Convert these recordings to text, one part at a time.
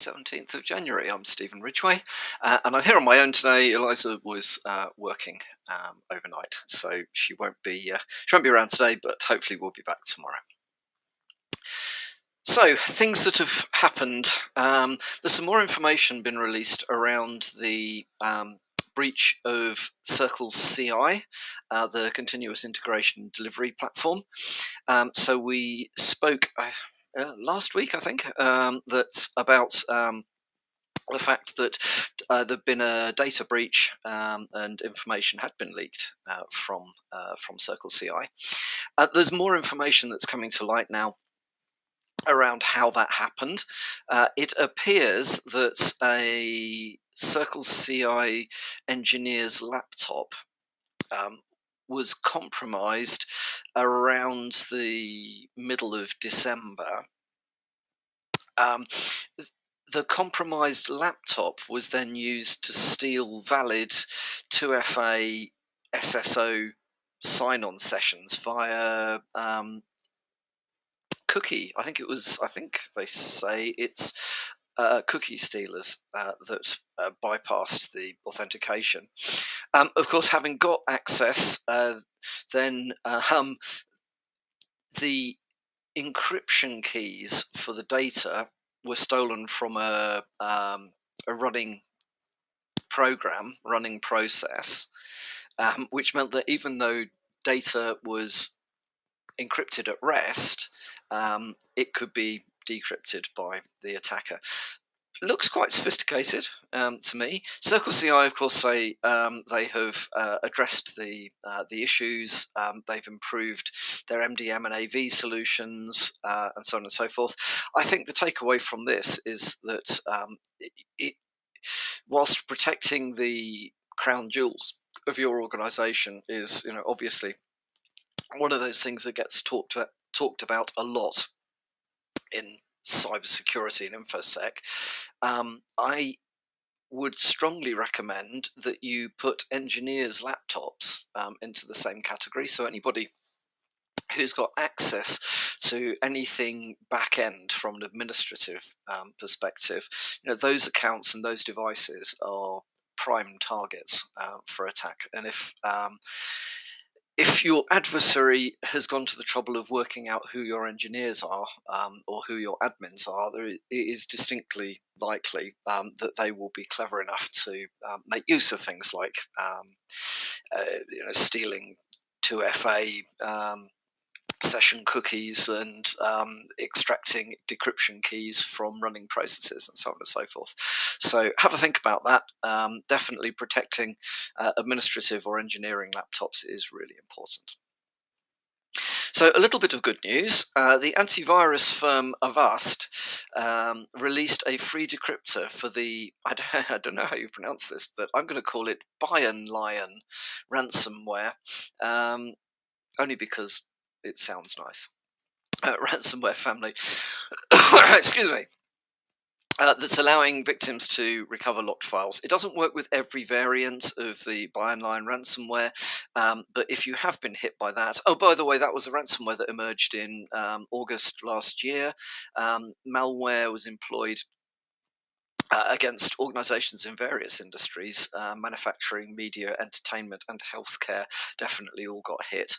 17th of January. I'm Stephen Ridgway, and I'm here on my own today. Eliza was working overnight, so she won't be around today, but hopefully we'll be back tomorrow. So, things that have happened. There's some more information been released around the breach of Circle's CI, the Continuous Integration Delivery Platform. So we spoke last week, I think, that's about the fact that there'd been a data breach and information had been leaked from Circle CI. There's more information that's coming to light now around how that happened. It appears that a Circle CI engineer's laptop was compromised around the middle of December. The compromised laptop was then used to steal valid 2FA SSO sign-on sessions via cookie. I think they say it's cookie stealers that bypassed the authentication. Of course, having got access, then the encryption keys for the data were stolen from a running process, which meant that even though data was encrypted at rest, it could be decrypted by the attacker. Looks quite sophisticated to me. Circle CI, of course, say they have addressed the issues. They've improved their MDM and AV solutions, and so on and so forth. I think the takeaway from this is that whilst protecting the crown jewels of your organisation is, obviously one of those things that gets talked about a lot in cybersecurity and infosec, I would strongly recommend that you put engineers' laptops into the same category. So anybody who's got access to anything back end from an administrative perspective, those accounts and those devices are prime targets for attack. And if your adversary has gone to the trouble of working out who your engineers are or who your admins are, it is distinctly likely that they will be clever enough to make use of things like stealing 2FA session cookies and extracting decryption keys from running processes and so on and so forth. So have a think about that. Definitely protecting administrative or engineering laptops is really important. So a little bit of good news. The antivirus firm Avast released a free decryptor for the, I don't know how you pronounce this, but I'm going to call it Bayern Lion ransomware, only because it sounds nice. Ransomware family, excuse me, that's allowing victims to recover locked files. It doesn't work with every variant of the Bayern Lion ransomware, but if you have been hit by that, oh, by the way, that was a ransomware that emerged in August last year. Malware was employed against organizations in various industries, manufacturing, media, entertainment, and healthcare definitely all got hit.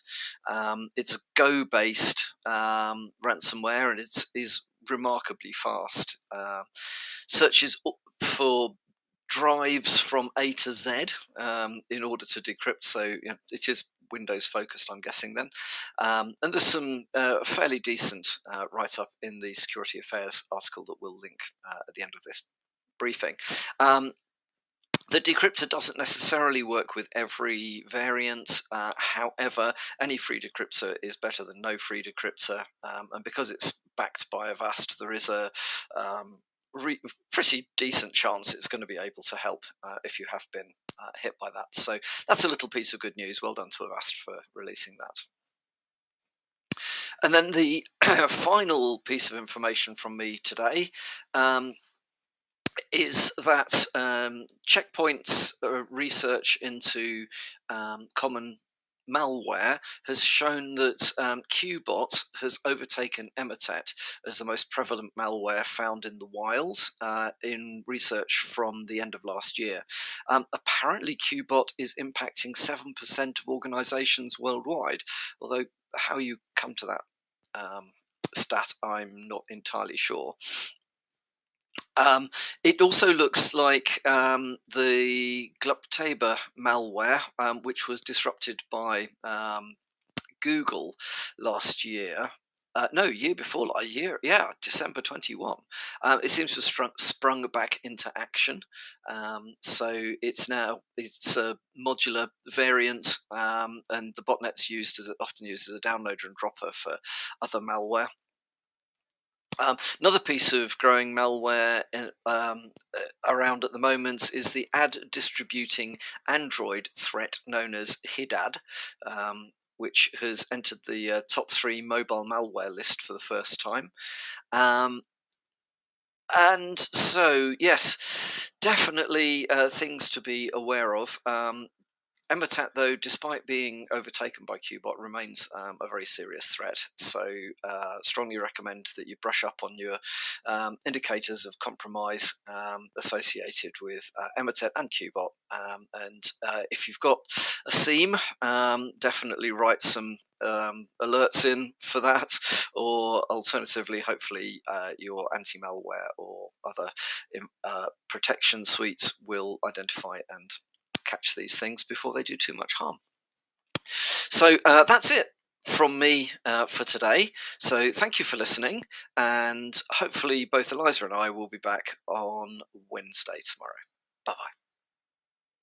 It's a Go-based ransomware, and it is remarkably fast. Searches for drives from A to Z in order to decrypt, so it is Windows focused, I'm guessing then. And there's some fairly decent write-up in the Security Affairs article that we'll link at the end of this briefing. The decryptor doesn't necessarily work with every variant. However, any free decryptor is better than no free decryptor, and because it's backed by Avast, there is a pretty decent chance it's going to be able to help if you have been hit by that. So that's a little piece of good news. Well done to Avast for releasing that. And then the final piece of information from me today is that Checkpoint's research into common malware has shown that Qbot has overtaken Emotet as the most prevalent malware found in the wild in research from the end of last year. Apparently, Qbot is impacting 7% of organizations worldwide, although how you come to that stat, I'm not entirely sure. It also looks like the Gluptaber malware, which was disrupted by Google last year. No, year before, December 21. It seems to have sprung back into action. So it's a modular variant, and the botnet's often used as a downloader and dropper for other malware. Another piece of growing malware around at the moment is the ad distributing Android threat known as HIDAD, which has entered the top 3 mobile malware list for the first time. And so, yes, definitely things to be aware of. Emotet, though, despite being overtaken by Qbot, remains a very serious threat. So, strongly recommend that you brush up on your indicators of compromise associated with Emotet and Qbot. And if you've got a seam, definitely write some alerts in for that, or alternatively, hopefully, your anti-malware or other protection suites will identify and catch these things before they do too much harm. So that's it from me for today. So thank you for listening, and hopefully both Eliza and I will be back on Wednesday tomorrow. Bye-bye.